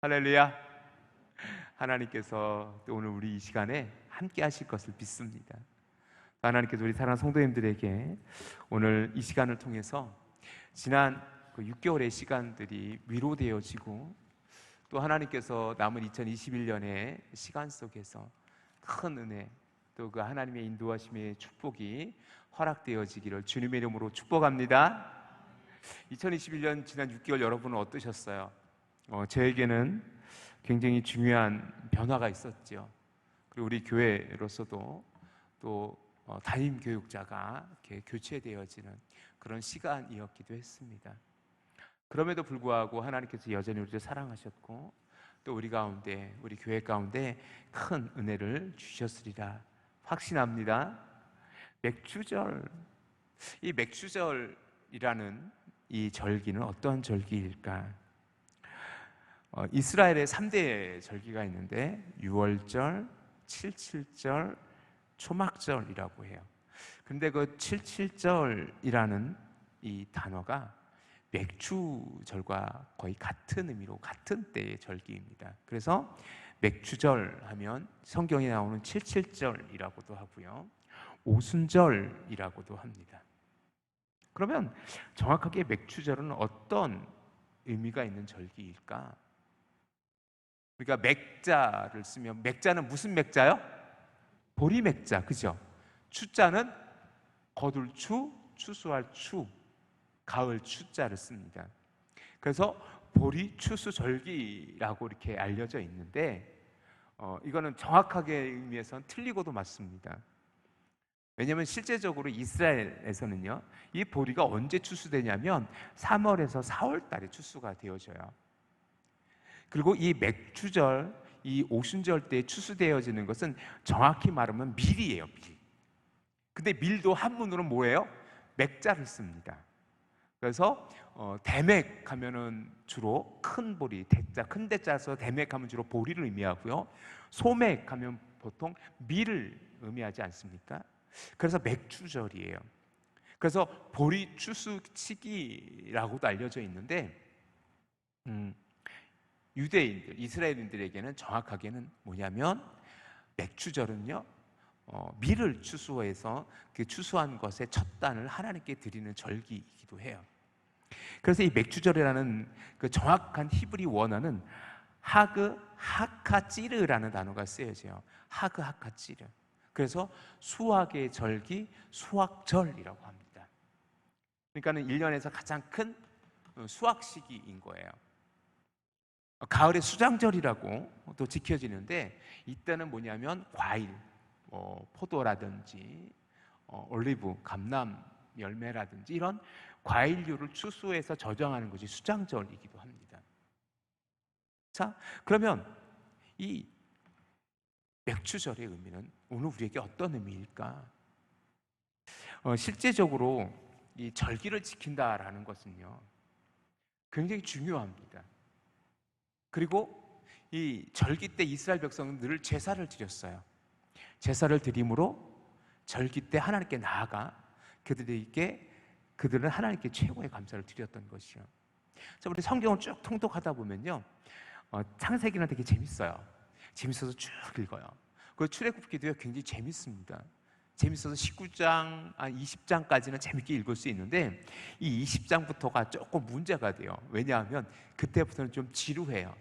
할렐루야. 하나님께서 또 오늘 우리 이 시간에 함께 하실 것을 믿습니다. 하나님께서 우리 사랑하는 성도님들에게 오늘 이 시간을 통해서 지난 6개월의 시간들이 위로되어지고, 또 하나님께서 남은 2021년의 시간 속에서 큰 은혜, 또 그 하나님의 인도하심의 축복이 허락되어지기를 주님의 이름으로 축복합니다. 2021년 지난 6개월 여러분은 어떠셨어요? 저에게는 굉장히 중요한 변화가 있었죠. 그리고 우리 교회로서도 또 담임 교육자가 이렇게 교체되어지는 그런 시간이었기도 했습니다. 그럼에도 불구하고 하나님께서 여전히 우리를 사랑하셨고, 또 우리 가운데, 우리 교회 가운데 큰 은혜를 주셨으리라 확신합니다. 맥주절, 이 맥주절이라는 이 절기는 어떤 절기일까? 이스라엘의 3대 절기가 있는데 유월절, 칠칠절, 초막절이라고 해요. 근데 그 칠칠절이라는 이 단어가 맥주절과 거의 같은 의미로 같은 때의 절기입니다. 그래서 맥주절 하면 성경에 나오는 칠칠절이라고도 하고요, 오순절이라고도 합니다. 그러면 정확하게 맥주절은 어떤 의미가 있는 절기일까? 우리가 맥자를 쓰면, 맥자는 무슨 맥자요? 보리 맥자, 그죠? 추자는 거둘추, 추수할 추, 가을 추자를 씁니다. 그래서 보리 추수 절기라고 이렇게 알려져 있는데, 이거는 정확하게 의미에서는 틀리고도 맞습니다. 왜냐하면 실제적으로 이스라엘에서는요, 이 보리가 언제 추수되냐면 3월에서 4월 달에 추수가 되어져요. 그리고 이 맥주절, 이 오순절 때 추수되어지는 것은 정확히 말하면 밀이에요, 밀. 근데 밀도 한문으로 뭐예요? 맥자를 씁니다. 그래서 대맥 하면은 주로 큰 보리, 대자, 큰 대자에서 대맥 하면 주로 보리를 의미하고요, 소맥 하면 보통 밀을 의미하지 않습니까? 그래서 맥주절이에요. 그래서 보리 추수치기라고도 알려져 있는데, 유대인들, 이스라엘인들에게는 정확하게는 뭐냐면, 맥주절은요, 밀을 추수해서 그 추수한 것의 첫 단을 하나님께 드리는 절기이기도 해요. 그래서 이 맥주절이라는 그 정확한 히브리 원어는 하그 하카찌르라는 단어가 쓰여져요. 하그 하카찌르. 그래서 수확의 절기, 수확절이라고 합니다. 그러니까는 1년에서 가장 큰 수확 시기인 거예요. 가을의 수장절이라고 또 지켜지는데, 이때는 뭐냐면 과일, 포도라든지 올리브, 감람 열매라든지 이런 과일류를 추수해서 저장하는 것이 수장절이기도 합니다. 자, 그러면 이 맥주절의 의미는 오늘 우리에게 어떤 의미일까? 실제적으로 이 절기를 지킨다라는 것은요, 굉장히 중요합니다. 그리고 이 절기 때 이스라엘 백성은 늘 제사를 드렸어요. 제사를 드림으로 절기 때 하나님께 나아가 그들은 하나님께 최고의 감사를 드렸던 것이요. 자, 우리 성경을 쭉 통독하다 보면요, 창세기는 되게 재밌어요. 재밌어서 쭉 읽어요. 그리고 출애굽기도요, 굉장히 재밌습니다. 재밌어서 19장, 20장까지는 재밌게 읽을 수 있는데, 이 20장부터가 조금 문제가 돼요. 왜냐하면 그때부터는 좀 지루해요.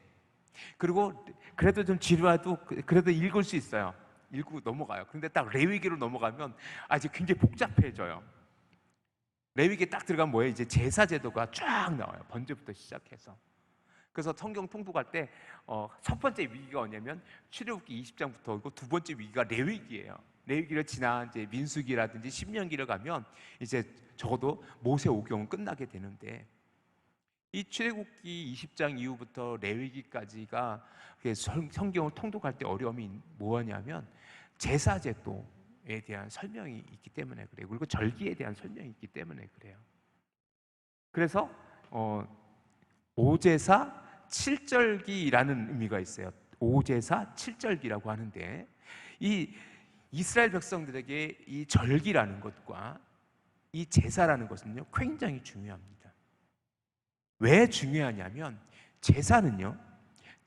그리고 그래도 좀 지루해도 그래도 읽을 수 있어요. 읽고 넘어가요. 그런데 딱 레위기로 넘어가면 이제 굉장히 복잡해져요. 레위기에 딱 들어가면 뭐예요? 이제 제사 제도가 쫙 나와요. 번제부터 시작해서. 그래서 성경 통독할 때 첫 번째 위기가 뭐냐면 출애굽기 20장부터이고, 두 번째 위기가 레위기예요. 레위기를 지나 이제 민수기라든지 신명기를 가면 이제 적어도 모세 오경은 끝나게 되는데, 이 출애굽기 20장 이후부터 레위기까지가 성경을 통독할 때 어려움이 뭐냐면 제사제도에 대한 설명이 있기 때문에 그래요. 그리고 절기에 대한 설명이 있기 때문에 그래요. 그래서 오제사 칠절기라는 의미가 있어요. 오제사 칠절기라고 하는데, 이 이스라엘 백성들에게 이 절기라는 것과 이 제사라는 것은요, 굉장히 중요합니다. 왜 중요하냐면, 제사는요,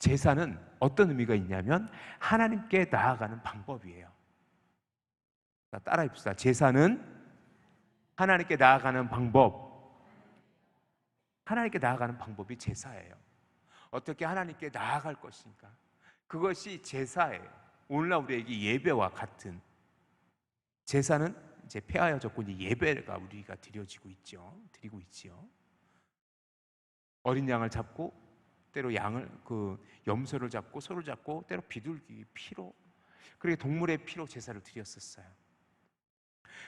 제사는 어떤 의미가 있냐면 하나님께 나아가는 방법이에요. 자, 따라해 봅시다. 제사는 하나님께 나아가는 방법. 하나님께 나아가는 방법이 제사예요. 어떻게 하나님께 나아갈 것인가? 그것이 제사예요. 오늘날 우리에게 예배와 같은, 제사는 이제 폐하여졌고 이제 예배가 우리가 드리고 있지요. 어린 양을 잡고 때로 양을 염소를 잡고 소를 잡고 때로 비둘기 피로, 그렇게 동물의 피로 제사를 드렸었어요.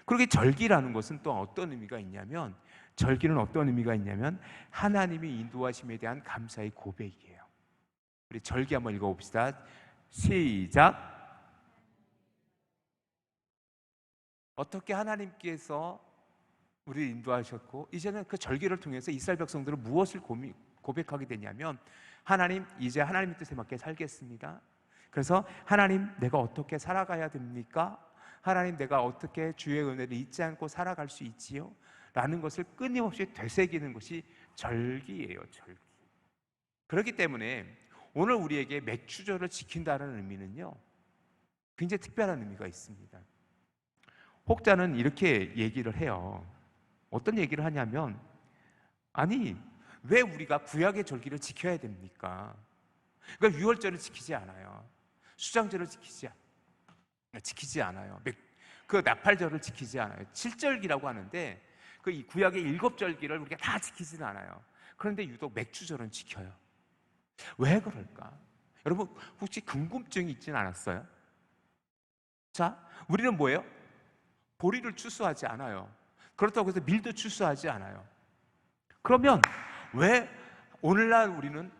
그렇게 절기라는 것은 또 어떤 의미가 있냐면, 절기는 어떤 의미가 있냐면 하나님이 인도하심에 대한 감사의 고백이에요. 우리 절기 한번 읽어봅시다. 시작. 어떻게 하나님께서 우리를 인도하셨고, 이제는 그 절기를 통해서 이스라엘 백성들은 무엇을 고백하게 되냐면, 하나님, 이제 하나님의 뜻에 맞게 살겠습니다. 그래서 하나님, 내가 어떻게 살아가야 됩니까? 하나님, 내가 어떻게 주의 은혜를 잊지 않고 살아갈 수 있지요? 라는 것을 끊임없이 되새기는 것이 절기예요. 절기. 그렇기 때문에 오늘 우리에게 맥주절을 지킨다는 의미는요, 굉장히 특별한 의미가 있습니다. 혹자는 이렇게 얘기를 해요. 어떤 얘기를 하냐면, 아니, 왜 우리가 구약의 절기를 지켜야 됩니까? 그러니까 유월절을 지키지 않아요. 수장절을 지키지 않아요. 그 나팔절을 지키지 않아요. 7절기라고 하는데 그 구약의 7절기를 우리가 다 지키지는 않아요. 그런데 유독 맥주절은 지켜요. 왜 그럴까? 여러분, 혹시 궁금증이 있지는 않았어요? 자, 우리는 뭐예요? 보리를 추수하지 않아요. 그렇다고 해서 밀도 추수하지 않아요. 그러면 왜 오늘날 우리는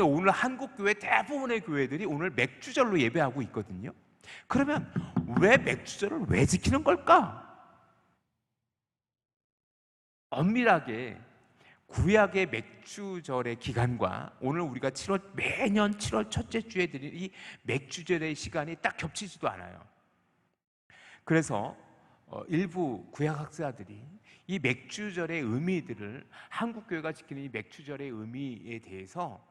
오늘 한국교회 대부분의 교회들이 오늘 맥주절로 예배하고 있거든요? 그러면 왜 맥주절을 왜 지키는 걸까? 엄밀하게 구약의 맥주절의 기간과 오늘 우리가 매년 7월 첫째 주에 드리는 이 맥주절의 시간이 딱 겹치지도 않아요. 그래서 일부 구약학자들이 이 맥주절의 의미들을, 한국교회가 지키는 이 맥주절의 의미에 대해서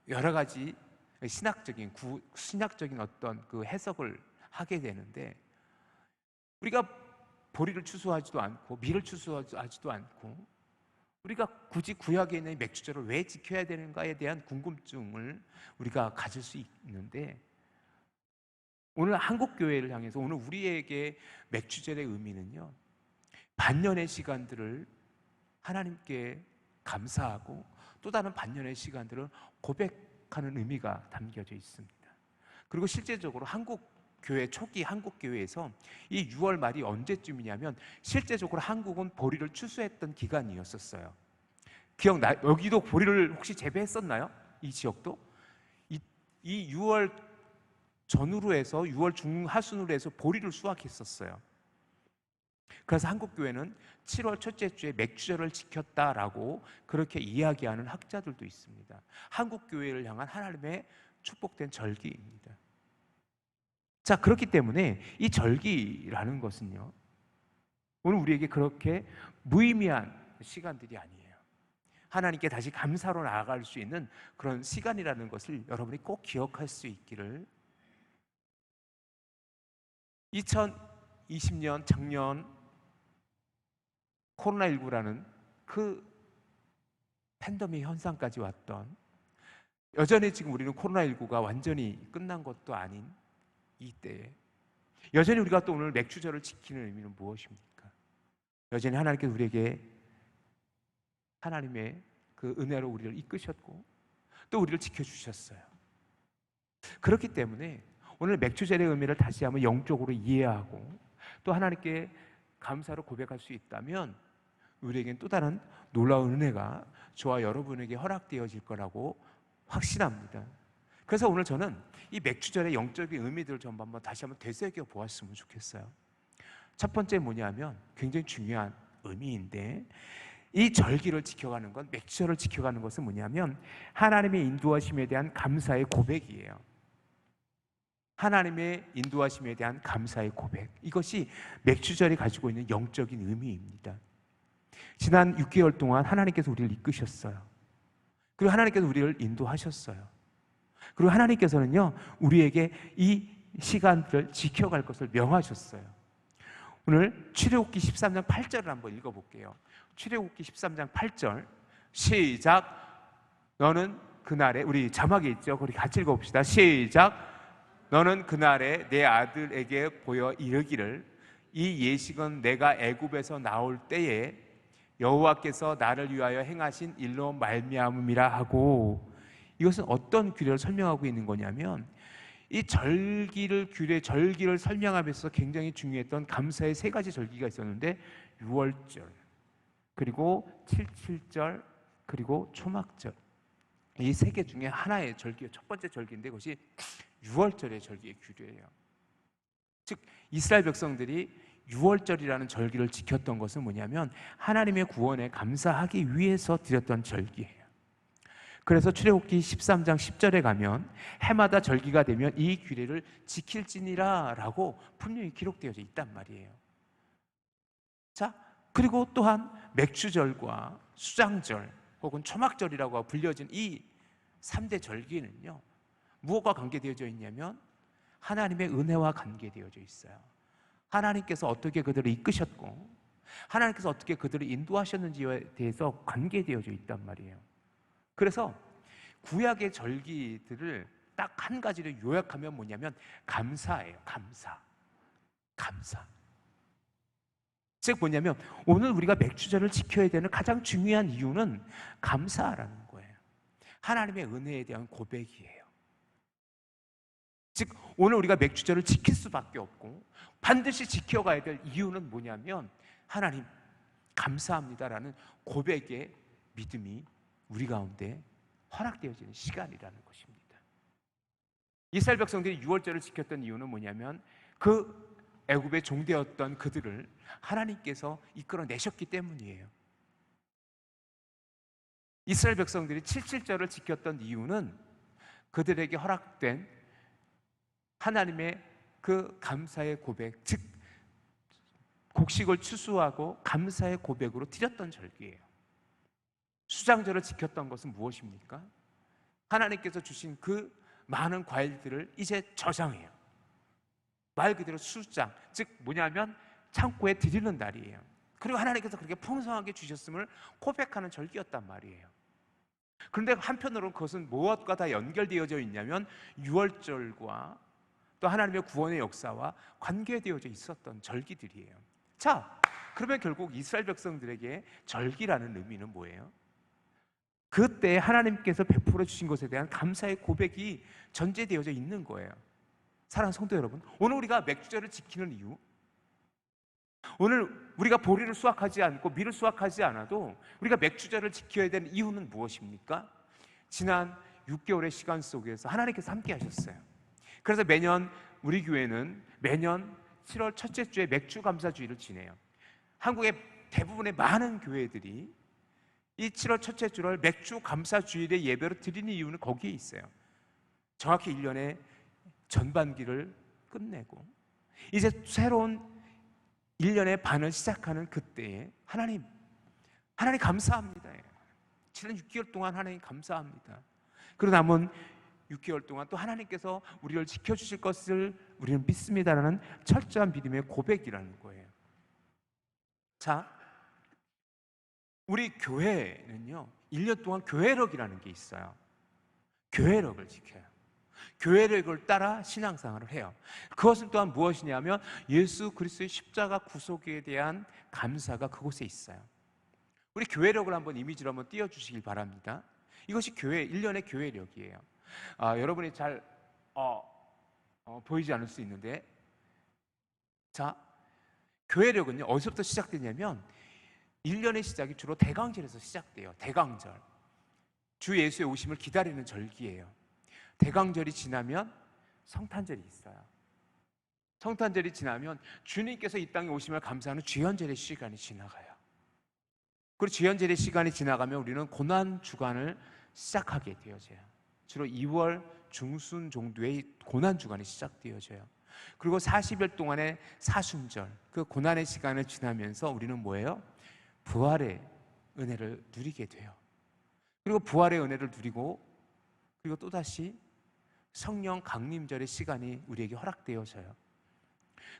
여러 가지 신학적인 어떤 그 해석을 하게 되는데, 우리가 보리를 추수하지도 않고 밀을 추수하지도 않고 우리가 굳이 구약에 있는 맥주절을 왜 지켜야 되는가에 대한 궁금증을 우리가 가질 수 있는데, 오늘 한국교회를 향해서 오늘 우리에게 맥주절의 의미는요, 반년의 시간들을 하나님께 감사하고 또 다른 반년의 시간들을 고백하는 의미가 담겨져 있습니다. 그리고 실제적으로 초기 한국교회에서 이 6월 말이 언제쯤이냐면, 실제적으로 한국은 보리를 추수했던 기간이었었어요. 여기도 보리를 혹시 재배했었나요? 이 지역도? 이 6월 전후로 해서 6월 중하순으로 해서 보리를 수확했었어요. 그래서 한국교회는 7월 첫째 주에 맥주절을 지켰다라고 그렇게 이야기하는 학자들도 있습니다. 한국교회를 향한 하나님의 축복된 절기입니다. 자, 그렇기 때문에 이 절기라는 것은요, 오늘 우리에게 그렇게 무의미한 시간들이 아니에요. 하나님께 다시 감사로 나아갈 수 있는 그런 시간이라는 것을 여러분이 꼭 기억할 수 있기를. 2020년 작년 코로나19라는 그 팬데믹 현상까지 왔던, 여전히 지금 우리는 코로나19가 완전히 끝난 것도 아닌 이때에 여전히 우리가 또 오늘 맥주절을 지키는 의미는 무엇입니까? 여전히 하나님께서 우리에게 하나님의 그 은혜로 우리를 이끄셨고 또 우리를 지켜주셨어요. 그렇기 때문에 오늘 맥주절의 의미를 다시 한번 영적으로 이해하고 또 하나님께 감사로 고백할 수 있다면 우리에겐 또 다른 놀라운 은혜가 저와 여러분에게 허락되어질 거라고 확신합니다. 그래서 오늘 저는 이 맥주절의 영적인 의미들을 좀 다시 한번 되새겨 보았으면 좋겠어요. 첫 번째 뭐냐면 굉장히 중요한 의미인데, 이 절기를 지켜가는 건, 맥주절을 지켜가는 것은 뭐냐면 하나님의 인도하심에 대한 감사의 고백이에요. 하나님의 인도하심에 대한 감사의 고백, 이것이 맥주절이 가지고 있는 영적인 의미입니다. 지난 6개월 동안 하나님께서 우리를 이끄셨어요. 그리고 하나님께서 우리를 인도하셨어요. 그리고 하나님께서는요, 우리에게 이 시간들을 지켜갈 것을 명하셨어요. 오늘 출애굽기 13장 8절을 한번 읽어볼게요. 출애굽기 13장 8절 시작. 너는 그날에, 우리 자막에 있죠? 우리 같이 읽어봅시다. 시작. 너는 그날에 내 아들에게 보여 이르기를 이 예식은 내가 애굽에서 나올 때에 여호와께서 나를 위하여 행하신 일로 말미암음이라 하고, 이것은 어떤 규례를 설명하고 있는 거냐면 이 절기를 설명하면서 굉장히 중요했던 감사의 세 가지 절기가 있었는데 유월절, 그리고 칠칠절, 그리고 초막절, 이 세 개 중에 하나의 절기예요. 첫 번째 절기인데 그것이 유월절의 절기의 규례예요. 즉 이스라엘 백성들이 유월절이라는 절기를 지켰던 것은 뭐냐면 하나님의 구원에 감사하기 위해서 드렸던 절기예요. 그래서 출애굽기 13장 10절에 가면 해마다 절기가 되면 이 규례를 지킬지니라 라고 분명히 기록되어져 있단 말이에요. 자, 그리고 또한 맥주절과 수장절 혹은 초막절이라고 불려진 이 3대 절기는요, 무엇과 관계되어져 있냐면 하나님의 은혜와 관계되어져 있어요. 하나님께서 어떻게 그들을 이끄셨고 하나님께서 어떻게 그들을 인도하셨는지에 대해서 관계되어져 있단 말이에요. 그래서 구약의 절기들을 딱 한 가지로 요약하면 뭐냐면 감사예요. 감사. 즉 뭐냐면 오늘 우리가 맥주절을 지켜야 되는 가장 중요한 이유는 감사라는 거예요. 하나님의 은혜에 대한 고백이에요. 즉 오늘 우리가 맥주절을 지킬 수밖에 없고 반드시 지켜가야 될 이유는 뭐냐면 하나님 감사합니다라는 고백의 믿음이 우리 가운데 허락되어지는 시간이라는 것입니다. 이스라엘 백성들이 유월절을 지켰던 이유는 뭐냐면 그 애굽의 종되었던 그들을 하나님께서 이끌어내셨기 때문이에요. 이스라엘 백성들이 칠칠절을 지켰던 이유는 그들에게 허락된 하나님의 그 감사의 고백, 즉 곡식을 추수하고 감사의 고백으로 드렸던 절기예요. 수장절을 지켰던 것은 무엇입니까? 하나님께서 주신 그 많은 과일들을 이제 저장해요. 말 그대로 수장, 즉 뭐냐면 창고에 드리는 날이에요. 그리고 하나님께서 그렇게 풍성하게 주셨음을 고백하는 절기였단 말이에요. 그런데 한편으로는 그것은 무엇과 다 연결되어져 있냐면 유월절과 또 하나님의 구원의 역사와 관계되어져 있었던 절기들이에요. 자, 그러면 결국 이스라엘 백성들에게 절기라는 의미는 뭐예요? 그때 하나님께서 베풀어 주신 것에 대한 감사의 고백이 전제되어져 있는 거예요. 사랑하는 성도 여러분, 오늘 우리가 맥주절을 지키는 이유, 오늘 우리가 보리를 수확하지 않고 밀을 수확하지 않아도 우리가 맥주절을 지켜야 되는 이유는 무엇입니까? 지난 6개월의 시간 속에서 하나님께서 함께 하셨어요. 그래서 매년 우리 교회는 매년 7월 첫째 주에 맥주 감사주의를 지내요. 한국의 대부분의 많은 교회들이 이 7월 첫째 주를 맥주 감사주일의 예배로 드리는 이유는 거기에 있어요. 정확히 1년의 전반기를 끝내고 이제 새로운 1년의 반을 시작하는 그때에 하나님 감사합니다. 지난 6개월 동안 하나님 감사합니다. 그리고 남은 6개월 동안 또 하나님께서 우리를 지켜주실 것을 우리는 믿습니다라는 철저한 믿음의 고백이라는 거예요. 자, 우리 교회는요 1년 동안 교회력이라는 게 있어요. 교회력을 지켜요. 교회력을 따라 신앙생활을 해요. 그것은 또한 무엇이냐면 예수 그리스도의 십자가 구속에 대한 감사가 그곳에 있어요. 우리 교회력을 한번 이미지로 한번 띄워주시길 바랍니다. 이것이 교회 1년의 교회력이에요. 여러분이 잘 보이지 않을 수 있는데, 자, 교회력은요 어디서부터 시작되냐면 1년의 시작이 주로 대강절에서 시작돼요. 대강절, 주 예수의 오심을 기다리는 절기예요. 대강절이 지나면 성탄절이 있어요. 성탄절이 지나면 주님께서 이 땅에 오심을 감사하는 주연절의 시간이 지나가요. 그리고 주연절의 시간이 지나가면 우리는 고난주간을 시작하게 되어져요. 주로 2월 중순 정도의 고난주간이 시작되어져요. 그리고 40일 동안의 사순절, 그 고난의 시간을 지나면서 우리는 뭐예요? 부활의 은혜를 누리게 돼요. 그리고 부활의 은혜를 누리고, 그리고 또다시 성령 강림절의 시간이 우리에게 허락되어져요.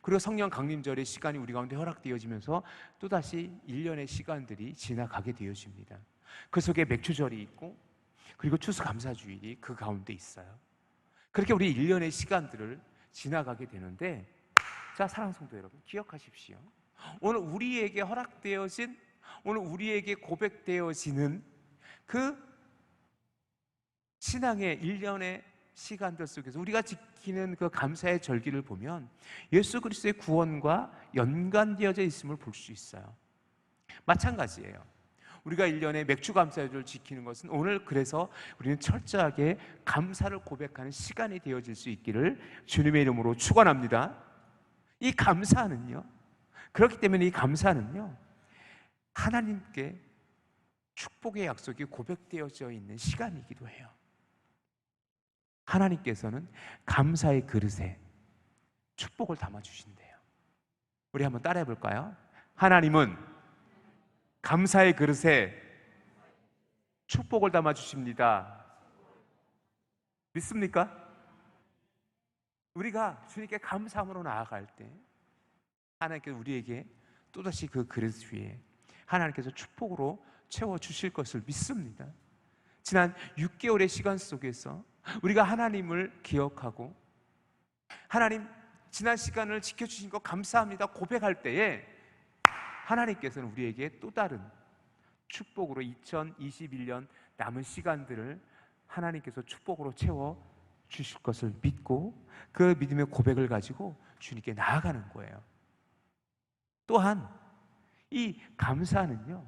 그리고 성령 강림절의 시간이 우리 가운데 허락되어지면서 또다시 1년의 시간들이 지나가게 되어집니다. 그 속에 맥주절이 있고, 그리고 추수감사주일이 그 가운데 있어요. 그렇게 우리 1년의 시간들을 지나가게 되는데, 자, 사랑하는 성도 여러분, 기억하십시오. 오늘 우리에게 허락되어진, 오늘 우리에게 고백되어지는 그 신앙의 1년의 시간들 속에서 우리가 지키는 그 감사의 절기를 보면 예수 그리스도의 구원과 연관되어져 있음을 볼 수 있어요. 마찬가지예요. 우리가 1년에 맥주 감사절을 지키는 것은 오늘 그래서 우리는 철저하게 감사를 고백하는 시간이 되어질 수 있기를 주님의 이름으로 축원합니다. 이 감사는요, 그렇기 때문에 이 감사는요, 하나님께 축복의 약속이 고백되어져 있는 시간이기도 해요. 하나님께서는 감사의 그릇에 축복을 담아주신대요. 우리 한번 따라해 볼까요? 하나님은 감사의 그릇에 축복을 담아주십니다. 믿습니까? 우리가 주님께 감사함으로 나아갈 때 하나님께서 우리에게 또다시 그 그릇 위에 하나님께서 축복으로 채워주실 것을 믿습니다. 지난 6개월의 시간 속에서 우리가 하나님을 기억하고, 하나님 지난 시간을 지켜주신 것 감사합니다 고백할 때에 하나님께서는 우리에게 또 다른 축복으로 2021년 남은 시간들을 하나님께서 축복으로 채워주실 것을 믿고, 그 믿음의 고백을 가지고 주님께 나아가는 거예요. 또한 이 감사는요,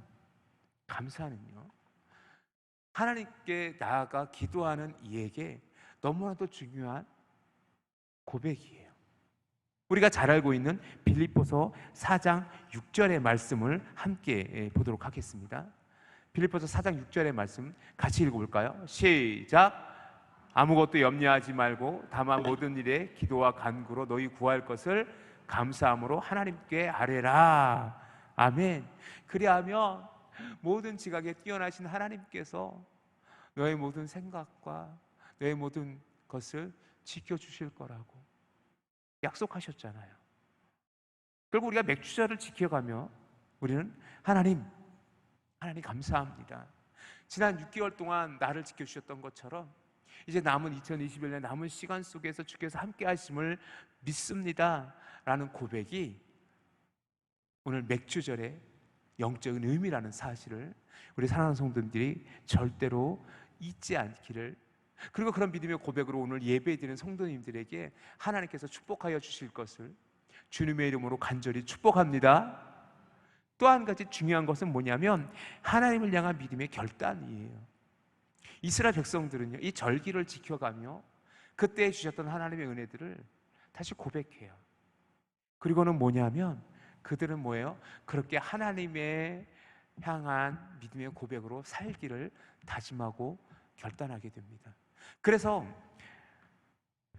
하나님께 나아가 기도하는 이에게 너무나도 중요한 고백이에요. 우리가 잘 알고 있는 빌립보서 4장 6절의 말씀을 함께 보도록 하겠습니다. 빌립보서 4장 6절의 말씀 같이 읽어볼까요? 시작! 아무것도 염려하지 말고 다만 모든 일에 기도와 간구로 너희 구할 것을 감사함으로 하나님께 아뢰라. 아멘. 그리하면 모든 지각에 뛰어나신 하나님께서 너의 모든 생각과 너의 모든 것을 지켜주실 거라고 약속하셨잖아요. 결국 우리가 맥주절을 지켜가며 우리는 하나님 감사합니다. 지난 6개월 동안 나를 지켜주셨던 것처럼 이제 남은 2021년 남은 시간 속에서 주께서 함께 하심을 믿습니다 라는 고백이 오늘 맥주절의 영적인 의미라는 사실을 우리 사랑하는 성도들이 절대로 잊지 않기를, 그리고 그런 믿음의 고백으로 오늘 예배드리는 성도님들에게 하나님께서 축복하여 주실 것을 주님의 이름으로 간절히 축복합니다. 또 한 가지 중요한 것은 뭐냐면 하나님을 향한 믿음의 결단이에요. 이스라엘 백성들은요, 이 절기를 지켜가며 그때 주셨던 하나님의 은혜들을 다시 고백해요. 그리고는 뭐냐면 그들은 뭐예요? 그렇게 하나님의 향한 믿음의 고백으로 살기를 다짐하고 결단하게 됩니다. 그래서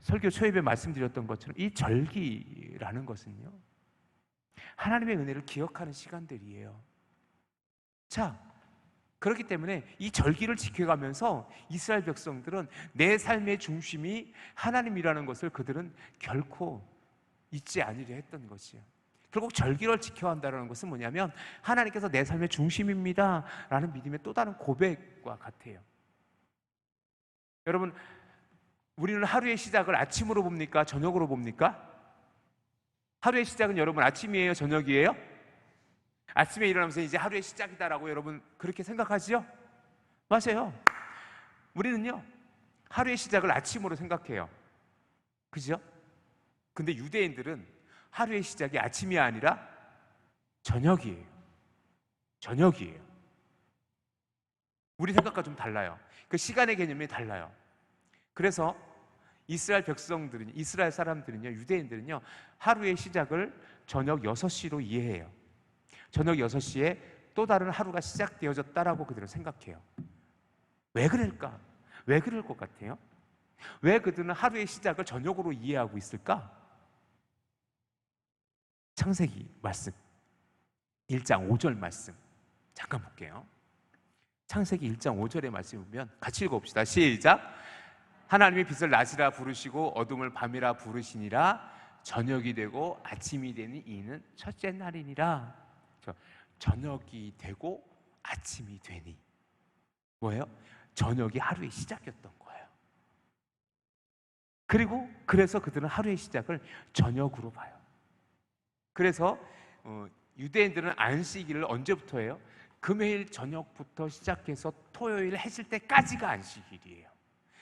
설교 초입에 말씀드렸던 것처럼 이 절기라는 것은요, 하나님의 은혜를 기억하는 시간들이에요. 자, 그렇기 때문에 이 절기를 지켜가면서 이스라엘 백성들은 내 삶의 중심이 하나님이라는 것을 그들은 결코 잊지 않으려 했던 것이에요. 결국 절기를 지켜야 한다는 것은 뭐냐면 하나님께서 내 삶의 중심입니다 라는 믿음의 또 다른 고백과 같아요. 여러분, 우리는 하루의 시작을 아침으로 봅니까? 저녁으로 봅니까? 하루의 시작은 여러분 아침이에요? 저녁이에요? 아침에 일어나면서 이제 하루의 시작이다라고 여러분 그렇게 생각하시죠? 맞아요. 우리는요, 하루의 시작을 아침으로 생각해요. 그죠? 근데 유대인들은 하루의 시작이 아침이 아니라 저녁이에요. 우리 생각과 좀 달라요. 그 시간의 개념이 달라요. 그래서 이스라엘 백성들은, 이스라엘 사람들은요, 유대인들은요, 하루의 시작을 저녁 6시로 이해해요. 저녁 6시에 또 다른 하루가 시작되어졌다라고 그들은 생각해요. 왜 그럴까? 왜 그럴 것 같아요? 왜 그들은 하루의 시작을 저녁으로 이해하고 있을까? 창세기 말씀 1장 5절 말씀 잠깐 볼게요. 창세기 1장 5절의 말씀을 보면 같이 읽어봅시다. 시작. 하나님이 빛을 낮이라 부르시고 어둠을 밤이라 부르시니라. 저녁이 되고 아침이 되니 이는 첫째 날이니라. 저녁이 되고 아침이 되니 뭐예요? 저녁이 하루의 시작이었던 거예요. 그래서 그들은 하루의 시작을 저녁으로 봐요. 그래서 유대인들은 안식일을 언제부터 해요? 금요일 저녁부터 시작해서 토요일 해질 때까지가 안식일이에요.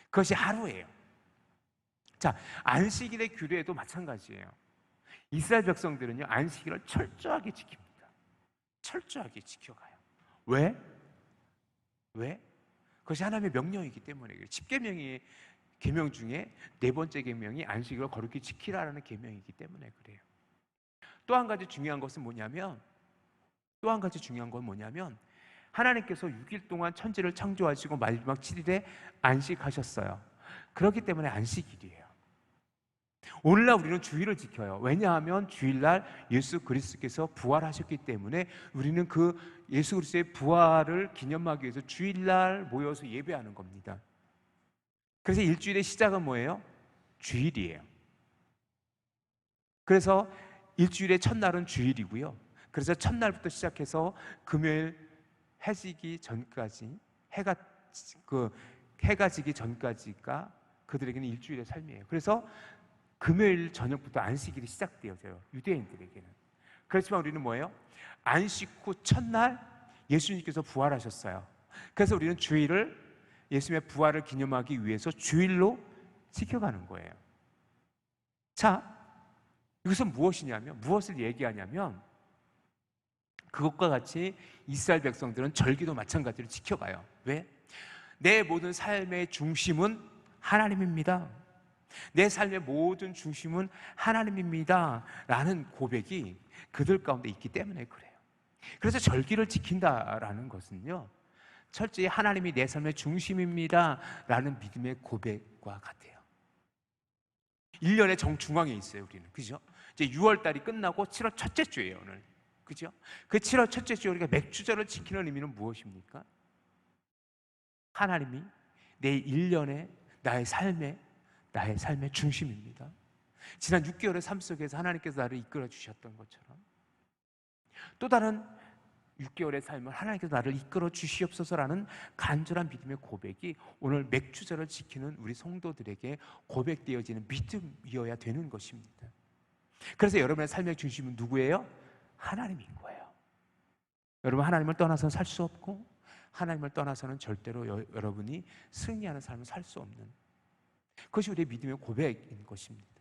그것이 하루예요. 자, 안식일의 규례도 마찬가지예요. 이스라엘 백성들은요, 안식일을 철저하게 지킵니다. 철저하게 지켜가요. 왜? 그것이 하나님의 명령이기 때문에 그래요. 10계명의 계명 중에 네 번째 계명이 안식일을 거룩히 지키라라는 계명이기 때문에 그래요. 또 한 가지 중요한 것은 뭐냐면 하나님께서 6일 동안 천지를 창조하시고 마지막 7일에 안식하셨어요. 그렇기 때문에 안식일이에요. 오늘날 우리는 주일을 지켜요. 왜냐하면 주일날 예수 그리스도께서 부활하셨기 때문에 우리는 그 예수 그리스도의 부활을 기념하기 위해서 주일날 모여서 예배하는 겁니다. 그래서 일주일의 시작은 뭐예요? 주일이에요. 그래서 일주일의 첫날은 주일이고요. 그래서 첫날부터 시작해서 금요일 해지기 전까지 해가 지기 전까지가 그들에게는 일주일의 삶이에요. 그래서 금요일 저녁부터 안식일이 시작되어져요. 유대인들에게는. 그렇지만 우리는 뭐예요? 안식 후 첫날 예수님께서 부활하셨어요. 그래서 우리는 주일을 예수님의 부활을 기념하기 위해서 주일로 지켜가는 거예요. 자, 이것은 무엇을 얘기하냐면 그것과 같이 이스라엘 백성들은 절기도 마찬가지로 지켜가요. 왜? 내 모든 삶의 중심은 하나님입니다. 내 삶의 모든 중심은 하나님입니다 라는 고백이 그들 가운데 있기 때문에 그래요. 그래서 절기를 지킨다라는 것은요, 철저히 하나님이 내 삶의 중심입니다 라는 믿음의 고백과 같아요. 1년의 정중앙에 있어요, 우리는. 그죠? 이제 6월달이 끝나고 7월 첫째 주예요, 오늘. 그죠? 그 7월 첫째 주 우리가 맥주절을 지키는 의미는 무엇입니까? 하나님이 내 1년의 나의 삶의 중심입니다. 지난 6개월의 삶 속에서 하나님께서 나를 이끌어 주셨던 것처럼 또 다른 6개월의 삶을 하나님께서 나를 이끌어 주시옵소서라는 간절한 믿음의 고백이 오늘 맥주절을 지키는 우리 성도들에게 고백되어지는 믿음이어야 되는 것입니다. 그래서 여러분의 삶의 중심은 누구예요? 하나님인 거예요. 여러분, 하나님을 떠나서는 살 수 없고 하나님을 떠나서는 절대로 여러분이 승리하는 삶을 살 수 없는, 그것이 우리의 믿음의 고백인 것입니다.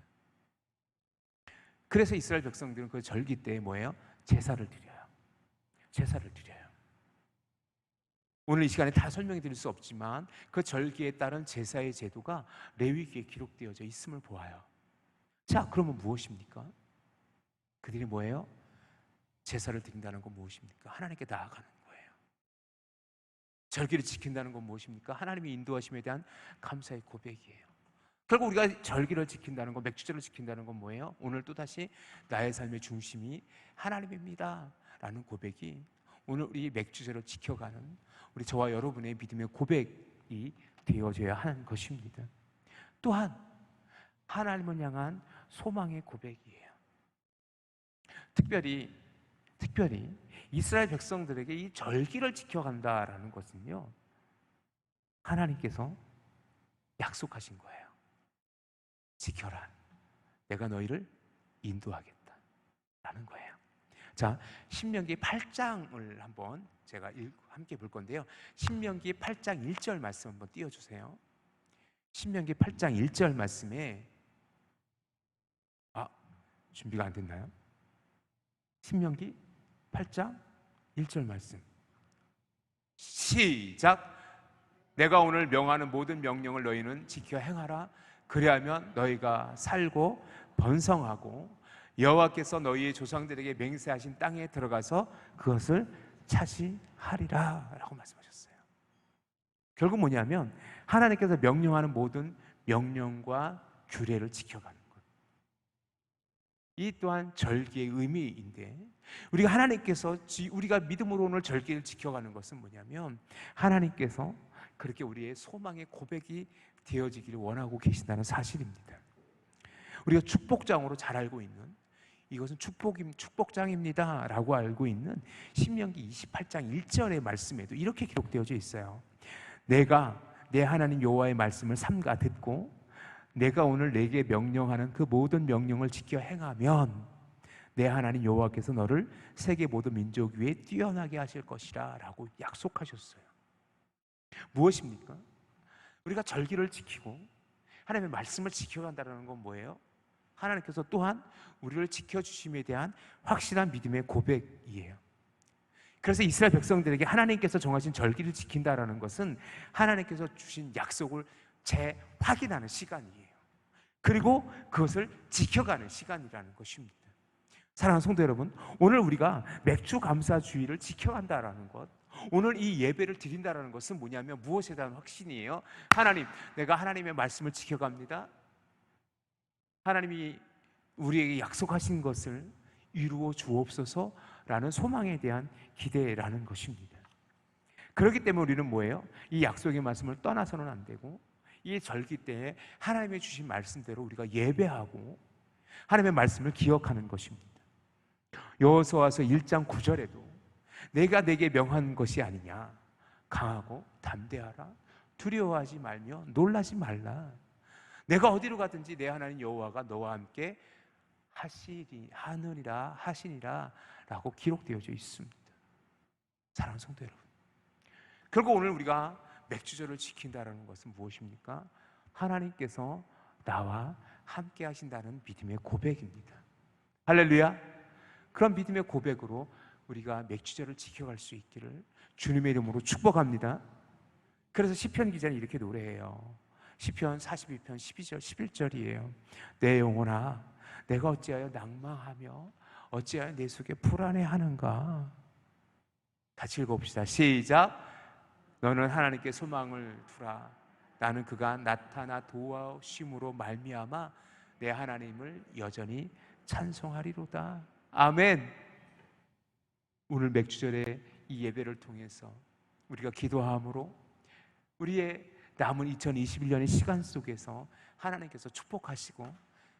그래서 이스라엘 백성들은 그 절기 때에 뭐예요? 제사를 드려요. 오늘 이 시간에 다 설명해 드릴 수 없지만 그 절기에 따른 제사의 제도가 레위기에 기록되어져 있음을 보아요. 자, 그러면 무엇입니까? 그들이 뭐예요? 제사를 드린다는 건 무엇입니까? 하나님께 나아가는 거예요. 절기를 지킨다는 건 무엇입니까? 하나님의 인도하심에 대한 감사의 고백이에요. 결국 우리가 절기를 지킨다는 것, 맥주절을 지킨다는 건 뭐예요? 오늘 또다시 나의 삶의 중심이 하나님입니다 라는 고백이 오늘 우리 맥주절을 지켜가는 우리 저와 여러분의 믿음의 고백이 되어져야 하는 것입니다. 또한 하나님을 향한 소망의 고백이에요. 특별히 이스라엘 백성들에게 이 절기를 지켜간다라는 것은요, 하나님께서 약속하신 거예요. 지켜라. 내가 너희를 인도하겠다 라는 거예요. 자, 신명기 8장을 한번 제가 함께 볼 건데요. 신명기 8장 1절 말씀 한번 띄워주세요. 신명기 8장 1절 말씀에 준비가 안 됐나요? 신명기 8장 1절 말씀 시작. 내가 오늘 명하는 모든 명령을 너희는 지켜 행하라. 그리하면 너희가 살고 번성하고 여호와께서 너희의 조상들에게 맹세하신 땅에 들어가서 그것을 차지하리라 라고 말씀하셨어요. 결국 뭐냐면 하나님께서 명령하는 모든 명령과 규례를 지켜가는 것. 이 또한 절기의 의미인데, 우리가 하나님께서 우리가 믿음으로 오늘 절기를 지켜가는 것은 뭐냐면, 하나님께서 그렇게 우리의 소망의 고백이 되어지기를 원하고 계신다는 사실입니다. 우리가 축복장으로 잘 알고 있는, 이것은 축복장입니다 라고 알고 있는 신명기 28장 1절의 말씀에도 이렇게 기록되어져 있어요. 내가 내 하나님 여호와의 말씀을 삼가 듣고 내가 오늘 내게 명령하는 그 모든 명령을 지켜 행하면 내 하나님 여호와께서 너를 세계 모든 민족 위에 뛰어나게 하실 것이라 라고 약속하셨어요. 무엇입니까? 우리가 절기를 지키고 하나님의 말씀을 지켜간다는 건 뭐예요? 하나님께서 또한 우리를 지켜주심에 대한 확실한 믿음의 고백이에요. 그래서 이스라엘 백성들에게 하나님께서 정하신 절기를 지킨다는 것은 하나님께서 주신 약속을 재확인하는 시간이에요. 그리고 그것을 지켜가는 시간이라는 것입니다. 사랑하는 성도 여러분, 오늘 우리가 맥주 감사주의를 지켜간다는 것, 오늘 이 예배를 드린다는 것은 뭐냐면 무엇에 대한 확신이에요? 하나님, 내가 하나님의 말씀을 지켜갑니다. 하나님이 우리에게 약속하신 것을 이루어 주옵소서라는 소망에 대한 기대라는 것입니다. 그렇기 때문에 우리는 뭐예요? 이 약속의 말씀을 떠나서는 안 되고, 이 절기 때에 하나님의 주신 말씀대로 우리가 예배하고 하나님의 말씀을 기억하는 것입니다. 여호수아서 1장 9절에도 내가 내게 명한 것이 아니냐, 강하고 담대하라, 두려워하지 말며 놀라지 말라, 내가 어디로 가든지 내 하나님 여호와가 너와 함께 하느니라 하시니라 라고 기록되어져 있습니다. 사랑하는 성도 여러분, 결국 오늘 우리가 맥주절을 지킨다는 것은 무엇입니까? 하나님께서 나와 함께 하신다는 믿음의 고백입니다. 할렐루야. 그런 믿음의 고백으로 우리가 맥주절을 지켜갈 수 있기를 주님의 이름으로 축복합니다. 그래서 시편 기자는 이렇게 노래해요. 시편 42편 12절 11절이에요. 내 영혼아, 내가 어찌하여 낭망하며 어찌하여 내 속에 불안해하는가. 같이 읽어봅시다. 시작. 너는 하나님께 소망을 두라. 나는 그가 나타나 도와심으로 말미암아 내 하나님을 여전히 찬송하리로다. 아멘. 오늘 맥주절의 이 예배를 통해서 우리가 기도함으로 우리의 남은 2021년의 시간 속에서 하나님께서 축복하시고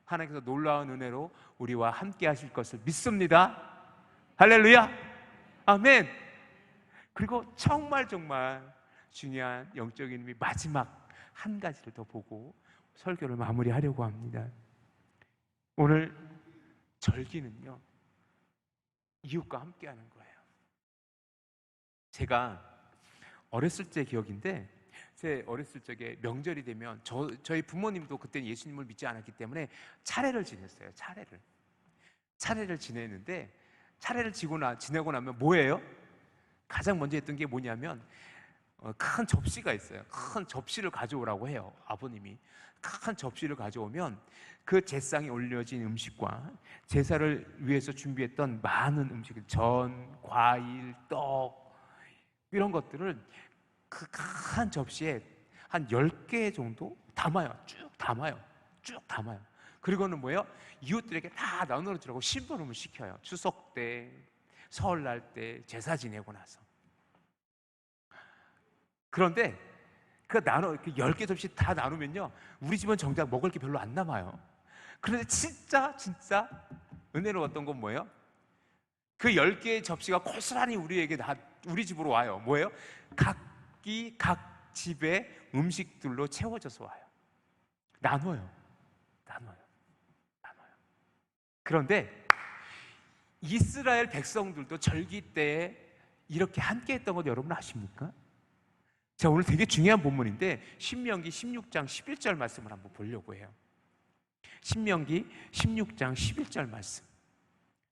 하나님께서 놀라운 은혜로 우리와 함께 하실 것을 믿습니다. 할렐루야. 아멘. 그리고 정말 중요한 영적인 의미, 마지막 한 가지를 더 보고 설교를 마무리하려고 합니다. 오늘 절기는요, 이웃과 함께 하는 거예요. 제가 어렸을 때 기억인데, 제 어렸을 적에 명절이 되면 저희 부모님도 그때는 예수님을 믿지 않았기 때문에 차례를 지냈어요. 차례를 지내는데, 차례를 지내고 나면 뭐예요? 가장 먼저 했던 게 뭐냐면 큰 접시가 있어요. 큰 접시를 가져오라고 해요. 아버님이 큰 접시를 가져오면 그 제상에 올려진 음식과 제사를 위해서 준비했던 많은 음식, 전, 과일, 떡 이런 것들을 그 큰 접시에 한 10개 정도 담아요. 쭉 담아요. 그리고는 뭐예요? 이웃들에게 다 나눠주라고 심부름을 시켜요. 추석 때, 설날 때, 제사 지내고 나서. 그런데 그 10개 접시 다 나누면요, 우리 집은 정작 먹을 게 별로 안 남아요. 그런데 진짜 은혜로웠던 건 뭐예요? 그 10개의 접시가 고스란히 우리 집으로 와요. 뭐예요? 각 집의 음식들로 채워져서 와요. 나눠요. 그런데 이스라엘 백성들도 절기 때에 이렇게 함께 했던 것 여러분 아십니까? 자, 오늘 되게 중요한 본문인데 신명기 16장 11절 말씀을 한번 보려고 해요. 신명기 16장 11절 말씀.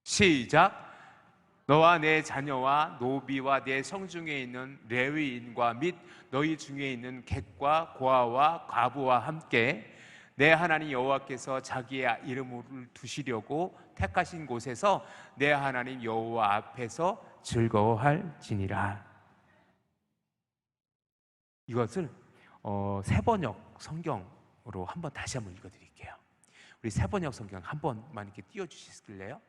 시작. 너와 내 자녀와 노비와 내 성중에 있는 레위인과 및 너희 중에 있는 객과 고아와 과부와 함께 내 하나님 여호와께서 자기의 이름을 두시려고 택하신 곳에서 내 하나님 여호와 앞에서 즐거워할지니라. 이것을 세번역 성경으로 다시 한번 읽어드릴게요. 우리 세번역 성경 한 번만 이렇게 띄워주시길래요?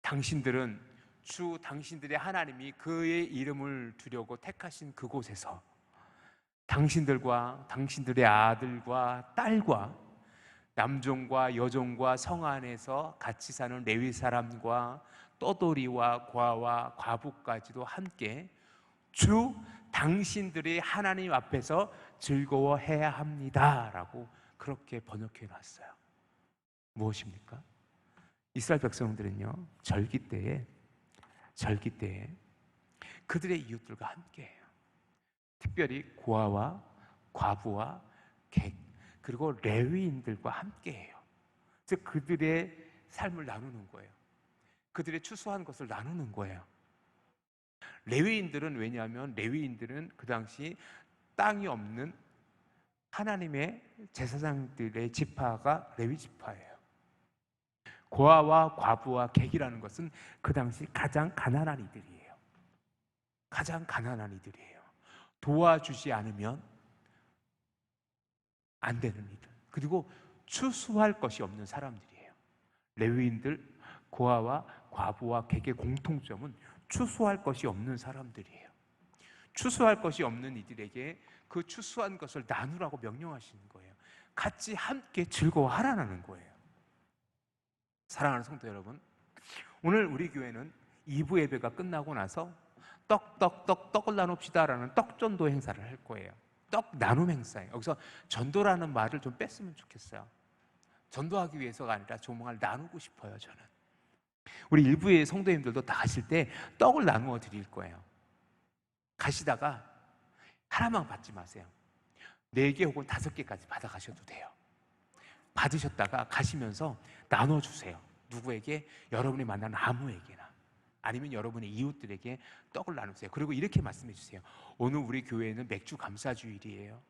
당신들은 주 당신들의 하나님이 그의 이름을 두려고 택하신 그곳에서 당신들과 당신들의 아들과 딸과 남종과 여종과 성 안에서 같이 사는 레위 사람과 떠돌이와 과와 과부까지도 함께 주 당신들의 하나님 앞에서 즐거워해야 합니다라고 그렇게 번역해 놨어요. 무엇입니까? 이스라엘 백성들은요, 절기 때에 그들의 이웃들과 함께해요. 특별히 고아와 과부와 객, 그리고 레위인들과 함께해요. 즉 그들의 삶을 나누는 거예요. 그들의 추수한 것을 나누는 거예요. 레위인들은, 왜냐하면 레위인들은 그 당시 땅이 없는 하나님의 제사장들의 지파가 레위 지파예요. 고아와 과부와 객이라는 것은 그 당시 가장 가난한 이들이에요. 가장 가난한 이들이에요. 도와주지 않으면 안 되는 이들, 그리고 추수할 것이 없는 사람들이에요. 레위인들, 고아와 과부와 객의 공통점은 추수할 것이 없는 사람들이에요. 추수할 것이 없는 이들에게 그 추수한 것을 나누라고 명령하시는 거예요. 같이 함께 즐거워하라는 거예요. 사랑하는 성도 여러분, 오늘 우리 교회는 2부 예배가 끝나고 나서 떡을 나눕시다라는 떡전도 행사를 할 거예요. 떡 나눔 행사예요. 여기서 전도라는 말을 좀 뺐으면 좋겠어요. 전도하기 위해서가 아니라 정말 나누고 싶어요. 저는 우리 일부의 성도님들도 다 가실 때 떡을 나누어 드릴 거예요. 가시다가 하나만 받지 마세요. 4개 혹은 5개까지 받아가셔도 돼요. 받으셨다가 가시면서 나눠주세요. 누구에게? 여러분이 만나는 아무에게나, 아니면 여러분의 이웃들에게 떡을 나누세요. 그리고 이렇게 말씀해 주세요. 오늘 우리 교회는 맥주 감사주일이에요.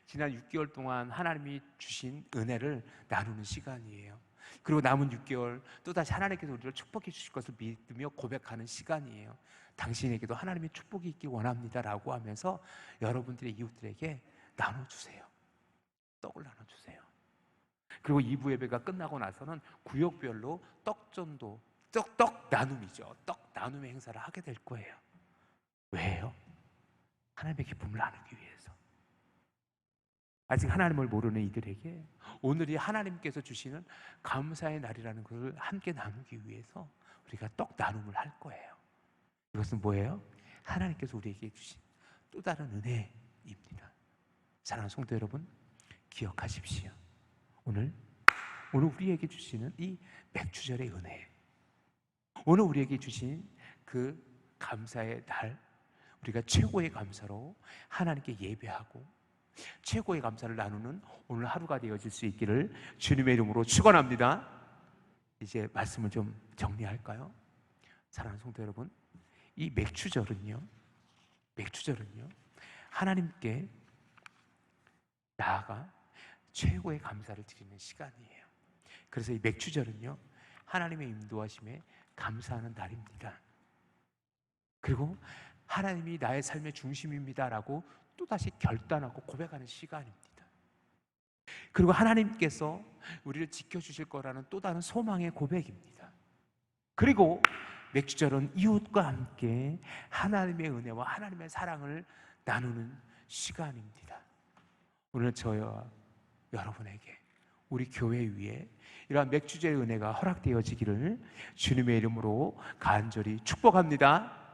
지난 6개월 동안 하나님이 주신 은혜를 나누는 시간이에요. 그리고 남은 6개월 또다시 하나님께서 우리를 축복해 주실 것을 믿으며 고백하는 시간이에요. 당신에게도 하나님의 축복이 있기 원합니다 라고 하면서 여러분들의 이웃들에게 나눠주세요. 떡을 나눠주세요. 그리고 2부 예배가 끝나고 나서는 구역별로 떡전도, 떡 나눔이죠. 떡 나눔의 행사를 하게 될 거예요. 왜요? 하나님의 기쁨을 나누기 위해서. 아직 하나님을 모르는 이들에게 오늘이 하나님께서 주시는 감사의 날이라는 것을 함께 나누기 위해서 우리가 떡 나눔을 할 거예요. 이것은 뭐예요? 하나님께서 우리에게 주신 또 다른 은혜입니다. 사랑하는 성도 여러분, 기억하십시오. 오늘 우리에게 주시는 이 맥주절의 은혜, 오늘 우리에게 주신 그 감사의 날, 우리가 최고의 감사로 하나님께 예배하고 최고의 감사를 나누는 오늘 하루가 되어질 수 있기를 주님의 이름으로 축원합니다. 이제 말씀을 좀 정리할까요? 사랑하는 성도 여러분, 이 맥주절은요 하나님께 나아가 최고의 감사를 드리는 시간이에요. 그래서 이 맥주절은요 하나님의 인도하심에 감사하는 날입니다. 그리고 하나님이 나의 삶의 중심입니다라고 또다시 결단하고 고백하는 시간입니다. 그리고 하나님께서 우리를 지켜주실 거라는 또 다른 소망의 고백입니다. 그리고 맥주절은 이웃과 함께 하나님의 은혜와 하나님의 사랑을 나누는 시간입니다. 오늘 저와 여러분에게, 우리 교회 위에 이러한 맥주절의 은혜가 허락되어지기를 주님의 이름으로 간절히 축복합니다.